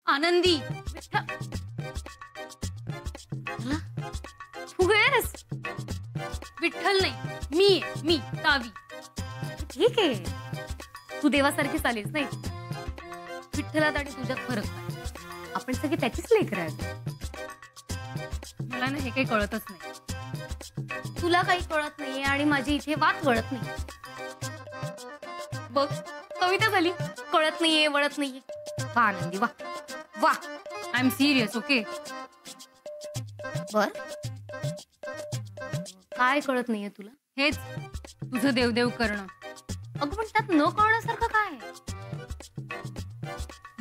आनंदी तू आहेस? विठ्ठल नाही, मी तावी. ठीक आहे, तू देवासारखी चालेस नाही. विठ्ठलात आणि तुझ्यात फरक नाही. आपण सगळे त्याचीच लेकरं आहेत. मला ना हे काही कळतच नाही. तुला काही कळत नाहीये आणि माझी इथे वाट वळत नाही. बघ, कविता झाली. कळत नाहीये, वळत नाहीये. वा आनंदी, वा वा. I am serious. ओके, बर. काय कळत नाहीये तुला? हेच तुझं देवदेव करणं. अगं पण त्यात न कळण्यासारखं काय?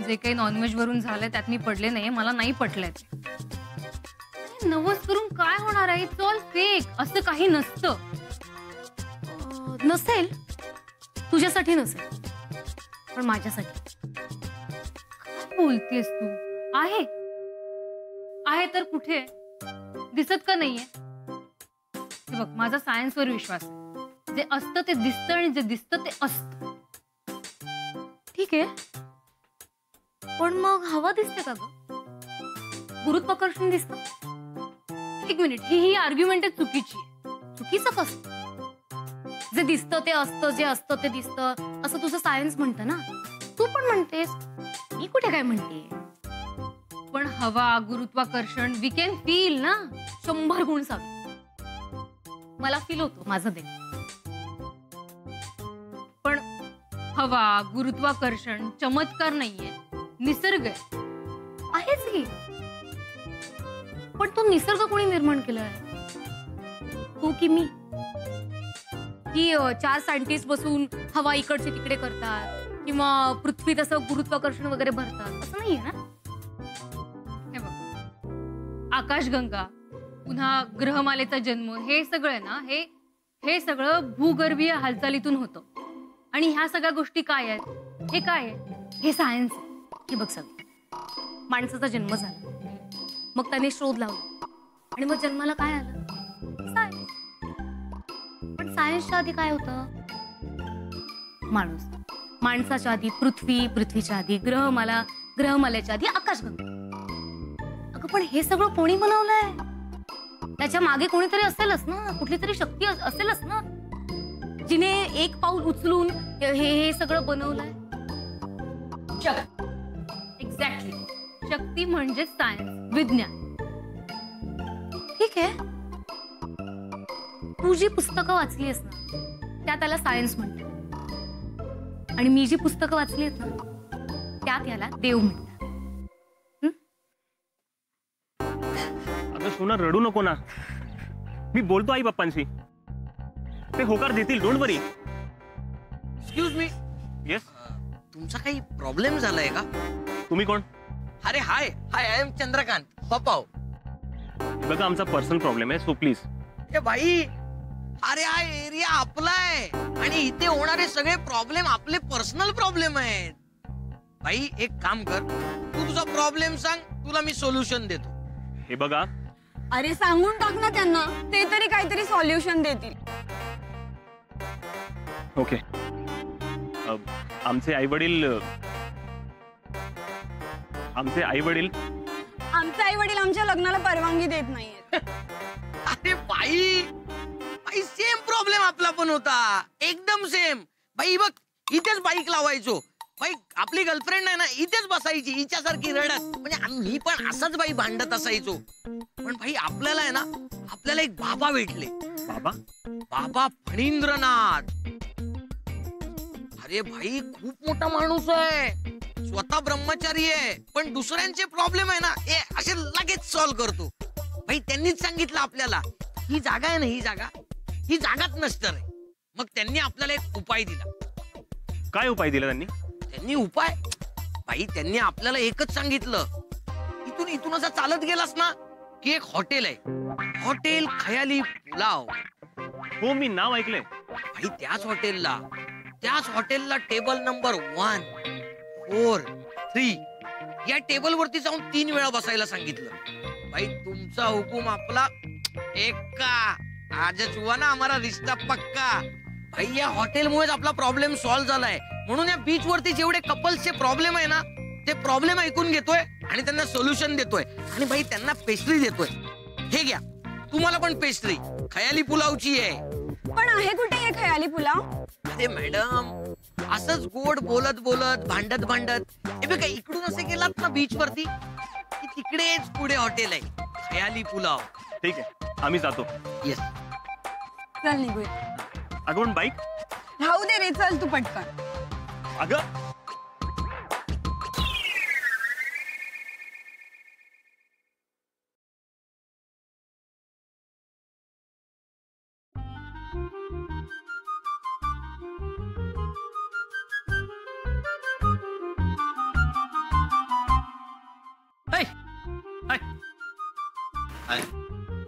जे काही नॉनव्हेज वरून झालंय त्यात मी पडले नाही. मला नाही पटलंय. नवस करून काय होणार आहे? It's all fake. असं काही नसतं. नसेल, तुझ्यासाठी नसेल, पण माझ्यासाठी. काय बोलतेस तू? आहे तर कुठे? दिसत का नाहीये? हे बघ, माझा सायन्सवर विश्वास आहे. जे असतं ते दिसतं आणि जे दिसतं ते असतं. ठीक आहे, पण मग हवा दिसते का ग? गुरुत्वाकर्षण दिसतं? एक मिनिट, ही आर्ग्युमेंट चुकीची आहे. चुकीचं कसं? जे दिसतं ते असतं, जे असतं ते दिसतं, असं तुझं सायन्स म्हणतं ना. तू पण म्हणतेस, मी कुठे काय म्हणते. पण हवा, गुरुत्वाकर्षण वी कॅन फील ना. 100 गुण सांग. मला फील होतो माझं दे. पण हवा, गुरुत्वाकर्षण चमत्कार नाहीये, निसर्ग आहेच की. पण तो निसर्ग कोणी निर्माण केलाय? तू की मी? की 4 सायंटिस्ट बसून हवा इकडची तिकडे करतात किंवा पृथ्वी तसं गुरुत्वाकर्षण वगैरे भरतात, असं नाहीये ना. हे बघ, आकाशगंगा, पुन्हा ग्रहमालेचा जन्म, हे सगळं ना, हे सगळं भूगर्भीय हालचालीतून होतं. आणि ह्या सगळ्या गोष्टी काय आहेत? हे काय आहे? हे सायन्स. हे बघ, सगळं माणसाचा जन्म झाला, मग त्याने शोध लावला आणि मग जन्माला काय आलं? सायन्स. पण सायन्सच्या आधी काय होतं? माणूस. माणसाच्या आधी पृथ्वी, पृथ्वीच्या आधी ग्रहमाला, ग्रहमालेच्या आधी आकाशगंगा. अगं पण हे सगळं कोणी बनवलंय? त्याच्या मागे कोणीतरी असेलच ना, कुठली तरी शक्ती असेलच ना, जिने एक पाऊल उचलून हे सगळं बनवलंय. एक्झॅक्टली, शक्ती म्हणजे सायन्स, विज्ञान. ठीक आहे, तू जी पुस्तकं वाचली आहेस ना, त्यात त्याला सायन्स म्हणतात. आणि मी जी पुस्तकं वाचली आहेत ना, त्यात याला देव म्हणतात. अगं सोना, रडू नको ना. मी बोलतो आई बाप्पांशी, ते होकार देतील. Don't worry. Excuse me. Yes. तुमचा काही प्रॉब्लेम झालाय का? तुम्ही कोण? अरे हाय, आय एम चंद्रकांत पपाव. बघा, आमचा पर्सनल प्रॉब्लेम आहे, सो प्लीज. ए भाई, अरे हा एरिया आपला आहे आणि इथे होणारे सगळे प्रॉब्लेम आपले पर्सनल प्रॉब्लेम आहेत. भाई एक काम कर, तू तुझा प्रॉब्लेम सांग, तुला मी सोल्युशन देतो. हे बघा. अरे सांगून टाक ना त्यांना, ते तरी काहीतरी सॉल्युशन देतील. ओके. आमचे आई वडील आमच्या आई वडील आमच्या लग्नाला परवानगी देत नाहीयेत. अरे भाई, सेम प्रॉब्लेम आपला पण होता, एकदम सेम. भाई बघ, इथेच बाईक लावायचो. भाई आपली गर्लफ्रेंड आहे ना, इथेच बसायची हिच्यासारखी रडत. म्हणजे मी पण असाच बाई भांडत असायचो. पण भाई आपल्याला आहे ना, आपल्याला एक बाबा भेटले. बाबा फणींद्रनाथ. अरे भाई खूप मोठा माणूस आहे, स्वतः ब्रह्मचारी आहे, पण दुसऱ्यांचे प्रॉब्लेम आहे ना, हे असे लगेच सॉल्व्ह करतो. भाई त्यांनीच सांगितलं आपल्याला, ही जागा आहे ना, ही जागाच नसतं रे. मग त्यांनी आपल्याला एक उपाय दिला. काय उपाय दिला त्यांनी? उपाय भाई त्यांनी आपल्याला एकच सांगितलं, इथून असं चालत गेलास ना की एक हॉटेल आहे, हॉटेल खयाली पुलाव. हो, मी नाव ऐकलंय. भाई त्याच हॉटेलला टेबल नंबर 1, 4, 3 या टेबल वरती जाऊन 3 वेळा बसायला सांगितलं. भाई तुमचा हुकूम आपला एक्का आजच हुआ ना हमारा रिश्ता पक्का. भाई या हॉटेलमुळेच आपला प्रॉब्लेम सॉल्व्ह झालाय. म्हणून या बीच वरती जेवढे कपल्सचे प्रॉब्लेम आहे ना ते प्रॉब्लेम ऐकून घेतोय आणि त्यांना सोल्युशन देतोय. आणि भाई त्यांना पेस्ट्री देतोय. हे घ्या तुम्हाला पण पेस्ट्री खयाली पुलावची आहे. पण आहे कुठे हे खयाली पुलाव? अरे मॅडम असंच गोड बोलत बोलत भांडत भांडत हे बघा इकडून असे गेलात ना बीच वरती की तिकडेच पुढे हॉटेल आहे खयाली पुलाव. ठीक आहे आम्ही जातो. येस. चल निघूया. अगं पण बाईक. राहू दे रे, चल तू पटकन. अगं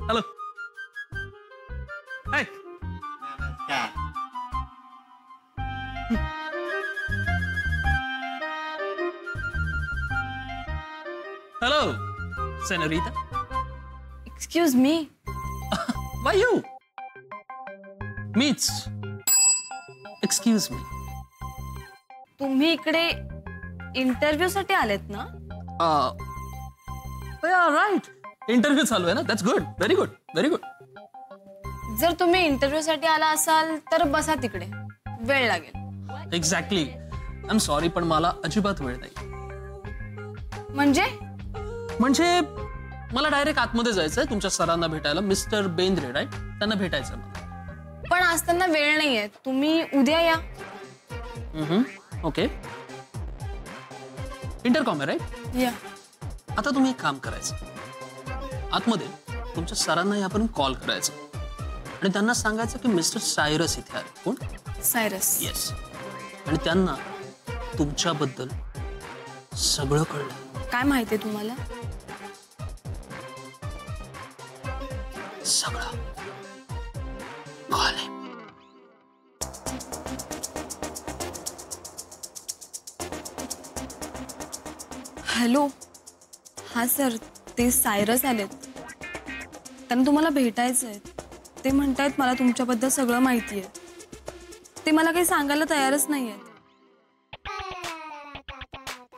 hello. Hello senorita. Excuse me. Why you. मीच. Excuse me. तुम्ही इकडे इंटरव्ह्यू साठी आलेत ना? राईट. इंटरव्ह्यू चालू आहे ना. That's good. Very good. Very good. जर तुम्ही इंटरव्ह्यू साठी आला असाल तर बसा तिकडे, वेळ लागेल. एक्झॅक्टली. आय एम सॉरी पण मला अजिबात वेळ नाही. म्हणजे मला डायरेक्ट आतमध्ये जायचंय तुमच्या सरांना भेटायला. मिस्टर बेंद्रे राईट, त्यांना भेटायचं मला. पण आज त्यांना वेळ नाहीये, तुम्ही उद्या या. ओके. इंटरकॉम आहे राईट. या. आता तुम्ही एक काम करायचं, आतमध्ये तुमच्या सरांना यापर्यंत कॉल करायचा आणि त्यांना सांगायचं की मिस्टर सायरस इथे आले. कोण? सायरस. येस. आणि त्यांना तुमच्याबद्दल सगळं कळलं. काय माहितीये तुम्हाला? सगळं कळलंय. हॅलो. हा सर, ते सायरस आलेत. त्यांना तुम्हाला भेटायचंय. ते म्हणतायत मला तुमच्याबद्दल सगळं माहिती आहे. ते मला काही सांगायला तयारच नाही आहेत.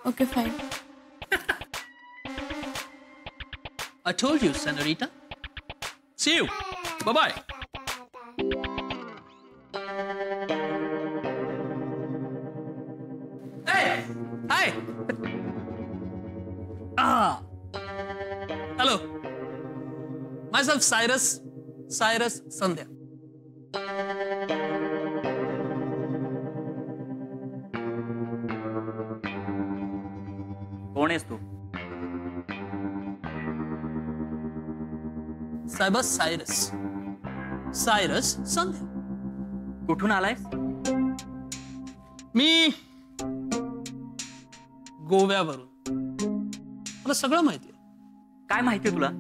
Okay fine. I told you, senorita. See you. Bye-bye. Hey! Hi! Hello. Myself, Cyrus Sandhya. कोण आहेस तू? साहेबा सायरस संध्या. कुठून आलायस? मी गोव्यावरून. मला सगळं माहितीये. काय माहितीये तुला?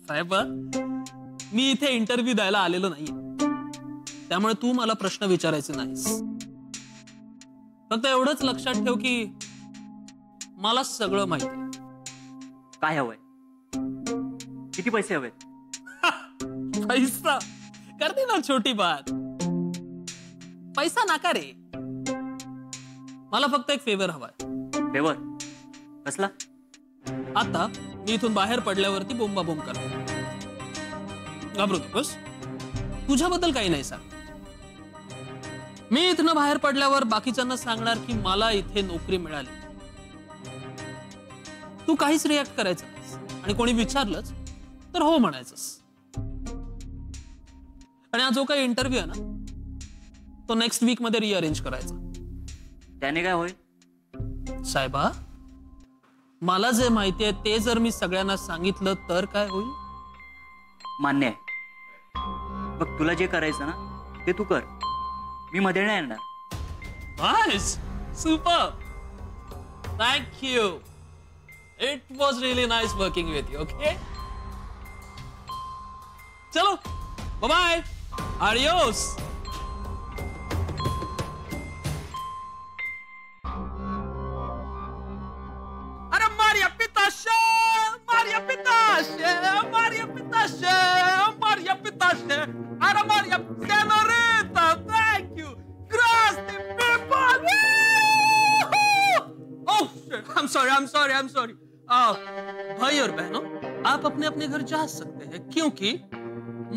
साहेबा मी इथे इंटरव्ह्यू द्यायला आलेलो नाहीये, त्यामुळे तू मला प्रश्न विचारायचे नाहीस. फक्त एवढंच लक्षात ठेव की मला सगळं माहिती. काय हवंय? किती पैसे हवेत? पैसा करते ना छोटी बात. पैसा नाका रे. मला फक्त एक फेवर हवाय. फेवर? कसला? आता मी इथून बाहेर पडल्यावरती बोंबाबोंब कर. घाबरू नकोस. तुझ्याबद्दल काही नाही सांग. मी इथनं बाहेर पडल्यावर बाकीच्यांना सांगणार की मला इथे नोकरी मिळाली. तू काहीच रिॲक्ट करायचं नाहीस आणि कोणी विचारलंच तर हो म्हणायचंस. आणि हा जो काही इंटरव्ह्यू आहे ना तो नेक्स्ट वीक मध्ये रिअरेंज करायचा. त्याने काय होईल? साहेबा मला जे माहिती आहे ते जर मी सगळ्यांना सांगितलं तर काय होईल? मान्य आहे. मग तुला जे करायचं ना ते तू कर. मी मध्ये नाही येणार. Nice. Super. Thank you. It was really nice working with you. Okay चलो बाय. आडियोस. अरे Maria Pitache! Maria Pitache! Maria Pitache! I'm sorry. भाई और बहनों, आप अपने अपने घर जा सकते हैं क्योंकि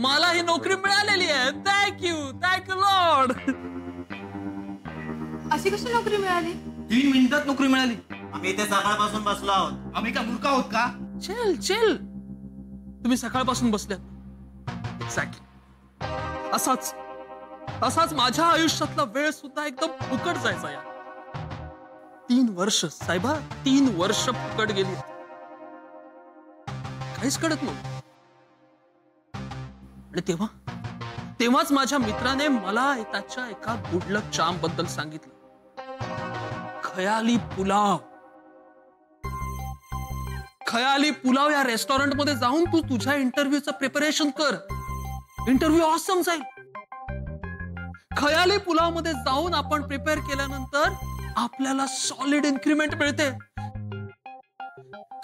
मला ही नोकरी मिळालेली आहे. Thank you Lord. अशी कशी नोकरी मिळाली? 3 मिनिटात नोकरी मिळाली. आम्ही इथे सकाळपासून बसलो आहोत. आम्ही का मूर्ख आहोत का? चिल. तुम्ही सकाळपासून बसल्यात. एक्झॅक्टली. असाच माझ्या आयुष्यातला वेळ सुद्धा एकदम फुकट जायचा यार. 3 वर्ष साहेबा, 3 वर्ष फुकट गेली. काहीच कळत नव्हतं. आणि तेव्हाच माझ्या मित्राने मला त्याच्या एका गुड लक चार्म बद्दल सांगितलं. खयाली पुलाव या रेस्टॉरंट मध्ये जाऊन तू तुझ्या इंटरव्ह्यूचं प्रिपरेशन कर. इंटरव्ह्यू ऑसम जाईल. खयाली पुलाव मध्ये जाऊन आपण प्रिपेअर केल्यानंतर आपल्याला सॉलिड इन्क्रीमेंट मिळते.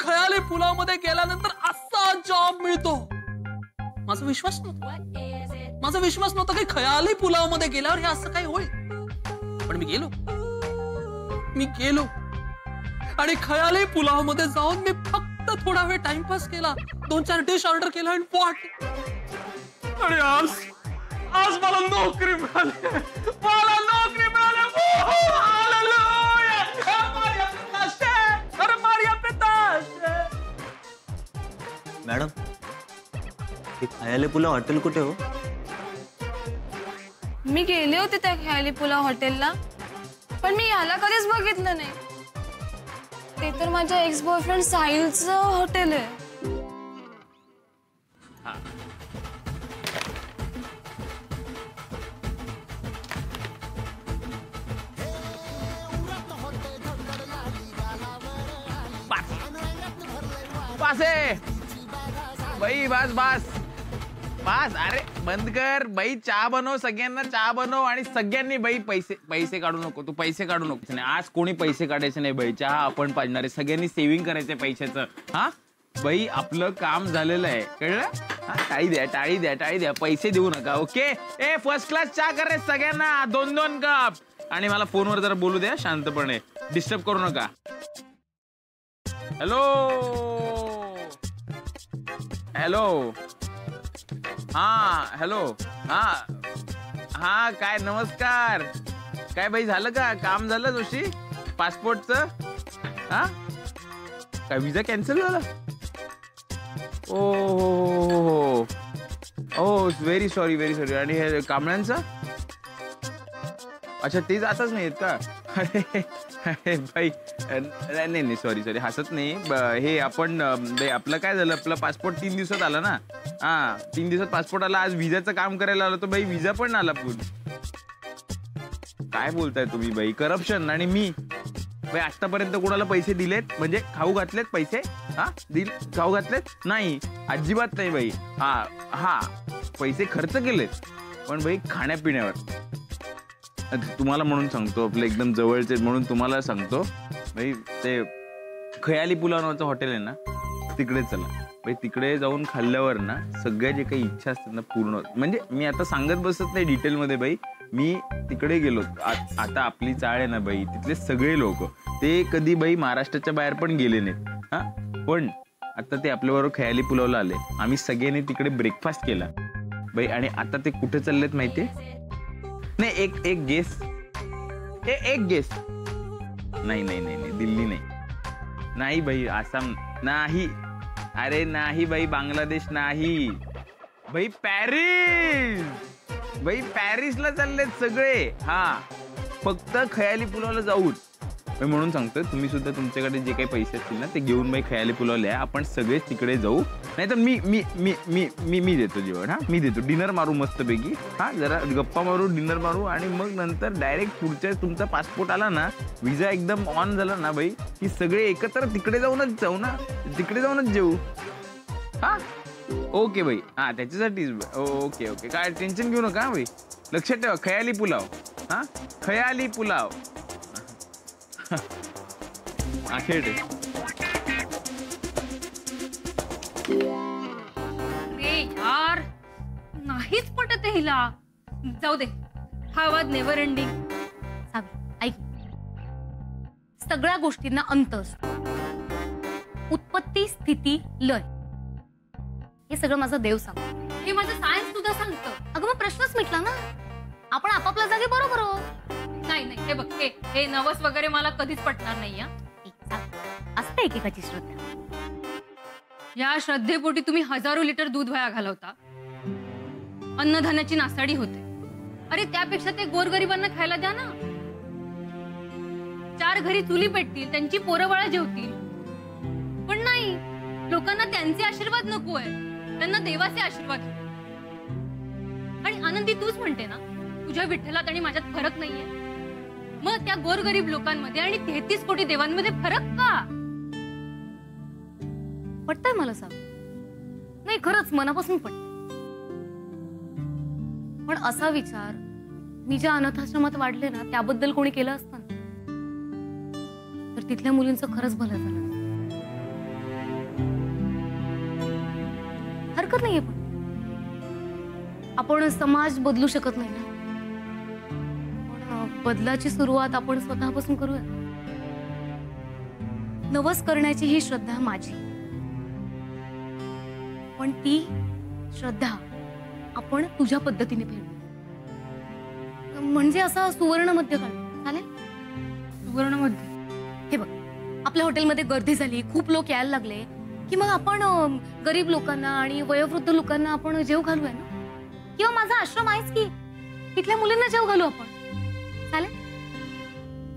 खयाली पुलाव मध्ये गेल्यानंतर असा जॉब मिळतो. माझा विश्वास नव्हता की खयाली पुलाव मध्ये गेल्यावर हे असं काही होईल. पण मी गेलो आणि खयाली पुलाव मध्ये जाऊन मी फक्त थोडा वेळ टाइमपास केला. 2-4 डिश ऑर्डर केला आणि आणि आज मला नोकरी मिळाली. मॅडम, हे खयाली पुलाव हॉटेल कुठे हो? मी गेले होते त्या खयाली पुलाव हॉटेलला, पण मी याला कधीच बघितलं नाही. ते तर माझ्या एक्स बॉयफ्रेंड साहिलचं हॉटेल आहे. By bus. अरे बंद कर बाई. चहा बनव, सगळ्यांना चहा बनव. आणि सगळ्यांनी बाई पैसे काढू नको. तू पैसे काढू नको. आज कोणी पैसे काढायचे नाही बाई. चहा आपण पाजणार आहे. सगळ्यांनी सेव्हिंग करायचंय पैशाचं. हा बाई, आपलं काम झालेलं आहे, कळलं? टाळी द्या. पैसे देऊ नका. ओके. फर्स्ट क्लास चहा कर रे सगळ्यांना. 2-2 कप. आणि मला फोनवर जरा बोलू द्या शांतपणे. डिस्टर्ब करू नका. हॅलो. हा हॅलो. हा काय नमस्कार. काय बाई, झालं का काम? झालं जोशी पासपोर्टचं? हा काय विजा कॅन्सल झाला? ओ व्हेरी सॉरी. आणि हे कांबळ्यांचं? अच्छा, ते जातच नाहीत का? अरे बाई, नाही सॉरी हसत नाही. हे आपण आपलं काय झालं, आपला पासपोर्ट 3 दिवसात आला ना. 3 दिवसात पासपोर्ट आला. आज विजाचं काम करायला आलो तर बाई विजा पण आला. काय बोलताय तुम्ही बाई? करप्शन. आणि मी बाई आतापर्यंत कोणाला पैसे दिलेत म्हणजे खाऊ घातलेत पैसे? खाऊ घातलेत नाही, अजिबात नाही बाई. हा पैसे खर्च केलेत पण बाई खाण्यापिण्यावर. तुम्हाला म्हणून सांगतो, आपलं एकदम जवळचे म्हणून तुम्हाला सांगतो भाई, ते खयाली पुलाव नावाचं हॉटेल आहे ना, तिकडे चला भाई. तिकडे जाऊन खाल्ल्यावर ना सगळ्या जे काही इच्छा असतात ना पूर्ण. म्हणजे मी आता सांगत बसत नाही डिटेलमध्ये बाई. मी तिकडे गेलो. आता आपली चाळ आहे ना बाई, तिथले सगळे लोक ते कधी बाई महाराष्ट्राच्या बाहेर पण गेले नाहीत. पण आता ते आपल्याबरोबर खयाली पुलावला आले. आम्ही सगळ्यांनी तिकडे ब्रेकफास्ट केला बाई. आणि आता ते कुठे चाललेत माहितीये? नाही, एक गेस. एक गेस. नाही दिल्ली नाही भाई. आसाम नाही. अरे नाही भाई. बांगलादेश नाही भाई. पॅरिसला चाललेत सगळे. फक्त खयाली पुलावला जाऊन. म्हणून सांगतो, तुम्ही सुद्धा तुमच्याकडे जे काही पैसे असतील ना ते घेऊन बाई खयाली पुलावला या. आपण सगळेच तिकडे जाऊ. नाही तर मी देतो जेवण. मी देतो. डिनर मारू मस्तपैकी. जरा गप्पा मारू, डिनर मारू. आणि मग नंतर डायरेक्ट पुढच्या तुमचा पासपोर्ट आला ना, विजा एकदम ऑन झाला ना बाई, की सगळे एकत्र तिकडे जाऊनच जाऊ ना. तिकडे जाऊनच जेऊ. ओके बाई. त्याच्यासाठीच. ओके. काय टेन्शन घेऊ नका बाई. लक्षात ठेवा, खयाली पुलाव. खयाली पुलाव. यार नाहीच पटत हिला. जाऊ दे. हा आवाज नेव्हर एंडिंग. ऐक, सगळ्या गोष्टींना अंत असतो. उत्पत्ती, स्थिती, लय. हे सगळं माझं देव सांगतो. हे माझं सायन्स सुद्धा सांगतं. अगं मग प्रश्नच मिटला ना. आपण आपापल्या जागी बरोबर आहोत. नाही नाही, हे बघ, हे नवस वगैरे मला कधीच पटणार नाही. असते एकेकाची श्रद्धा. या श्रद्धेपोटी तुम्ही हजारो लिटर दूध वाया घालवता. अन्नधान्याची नासाडी होते. अरे त्यापेक्षा ते गोरगरिबांना खायला द्या ना. 4 घरी चुली पेटतील, त्यांची पोरं बाळं जेवतील. पण नाही, लोकांना त्यांचे आशीर्वाद नको आहे, त्यांना देवाचे आशीर्वाद हवे. आणि आनंदी तूच म्हणते ना, तुझ्या विठ्ठलात आणि माझ्यात फरक नाहीये. मग त्या गोरगरीब लोकांमध्ये आणि 33 कोटी देवांमध्ये फरक का? पटतंय मला सांग. नाही खरंच मनापासून पटत. पण असा विचार मी ज्या अनाथाश्रमात वाढले ना त्याबद्दल कोणी केलं असतं ना, तर तिथल्या मुलींचं खरंच भलं झालं. हरकत नाहीये. पण आपण समाज बदलू शकत नाही ना. पण बदलाची सुरुवात आपण स्वतःपासून करूया. नवस करण्याची ही श्रद्धा माझी, पण ती श्रद्धा आपण तुझ्या पद्धतीने फेडू. म्हणजे असा सुवर्ण मध्य काढ. चालेल? सुवर्ण मध्ये हे बघ, आपल्या हॉटेलमध्ये गर्दी झाली, खूप लोक यायला लागले की मग आपण गरीब लोकांना आणि वयोवृद्ध लोकांना आपण जेव घालूया ना. किंवा माझा आश्रम आहेच की, तिथल्या मुलींना जेव घालू आपण. चालेल?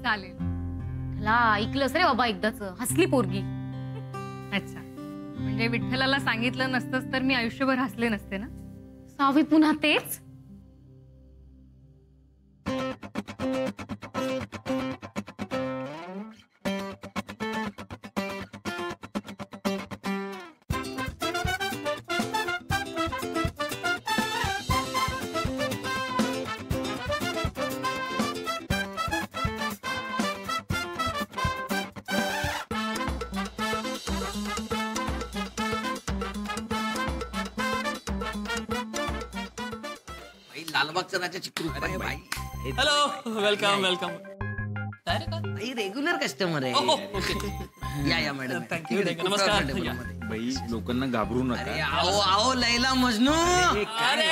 चालेल. त्याला ऐकलंस रे बाबा एकदाच. हसली पोरगी. अच्छा, म्हणजे विठ्ठलाला सांगितलं नसतंच तर मी आयुष्यभर हसले नसते ना. सावी पुन्हा तेच. लालबागचा राजा चिकरू भाई. Hello, welcome welcome. Regular customer आहे. या मॅडम. थँक्यू. नमस्कार. बाई लोकांना घाबरू नका. आओ आओ लैला मजनू. अरे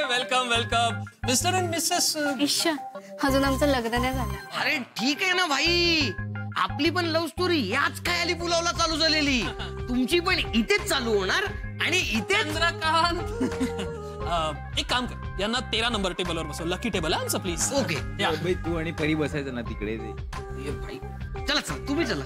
welcome welcome mister and missus. Isha, अजून आमचं लग्न नाही झालं. अरे ठीक आहे ना भाई, आपली पण लव्ह स्टोरी याच खयाली पुलावला चालू झालेली. तुमची पण इथेच चालू होणार आणि इथेच. चंद्रकांत, एक काम कर, यांना 13 नंबर टेबलवर बसव. लकी टेबल आमचं प्लीज. ओके. बाई तू आणि परी बसायचं ना तिकडे. ये भाई चला चला, तुम्ही चला.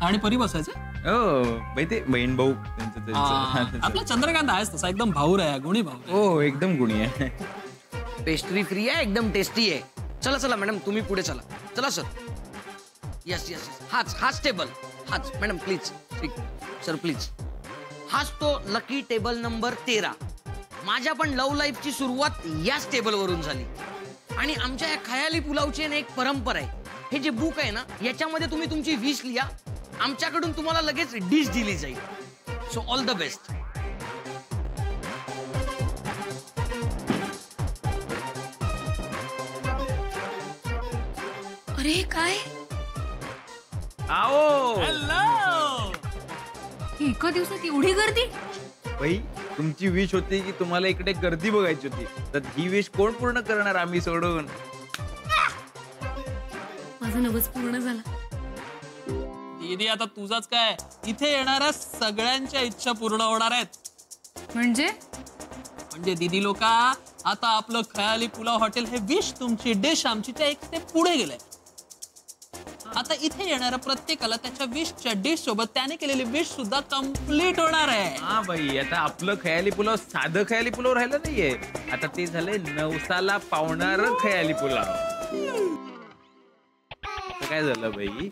आणि परी बसायचं. हो बाई, ते बहीण भाऊ त्यांचं. आपला चंद्रकांत आहेच तसा, एकदम भाऊर आहे, गुणी भाऊ. हो एकदम गुणी आहे. पेस्ट्री फ्री आहे, एकदम टेस्टी आहे. चला चला मॅडम, तुम्ही पुढे चला. चला सर. यस यस, हाच टेबल. हाच मॅडम प्लीज. Sir please. हाच तो लकी टेबल नंबर 13. माझ्या पण लव्ह लाईफची सुरुवात याच टेबल वरून झाली. आणि आमच्या या खयाली पुलावची एक परंपरा आहे. हे जे बुक आहे ना, याच्यामध्ये तुम्ही तुमची विश लिहा. आमच्याकडून तुम्हाला लगेच डिश दिली जाईल. So all the best. अरे काय आओ हॅलो. एका दिवसात एवढी गर्दी? बाई तुमची विश होती की तुम्हाला इकडे गर्दी बघायची होती, तर ही विश कोण पूर्ण करणार आम्ही सोडून. माझा नवस पूर्ण झाला. दीदी आता तुझाच काय, इथे येणाऱ्या सगळ्यांच्या इच्छा पूर्ण होणार आहेत. म्हणजे दीदी लोका, आता आपलं खयाली पुलाव हॉटेल हे विश तुमची डिश आमची एक स्टेप पुढे गेलंय. आता इथे येणाऱ्या प्रत्येकाला त्याच्या विशच्या डिश सोबत त्याने केलेली विश सुद्धा कम्प्लीट होणार आहे. हा बाई, आता आपलं खयाली पुलाव साधं खयाली पुलाव राहिलं नाहीये, आता ते झालंय नवसाला पावणार खयाली पुलाव. काय झालं बाई,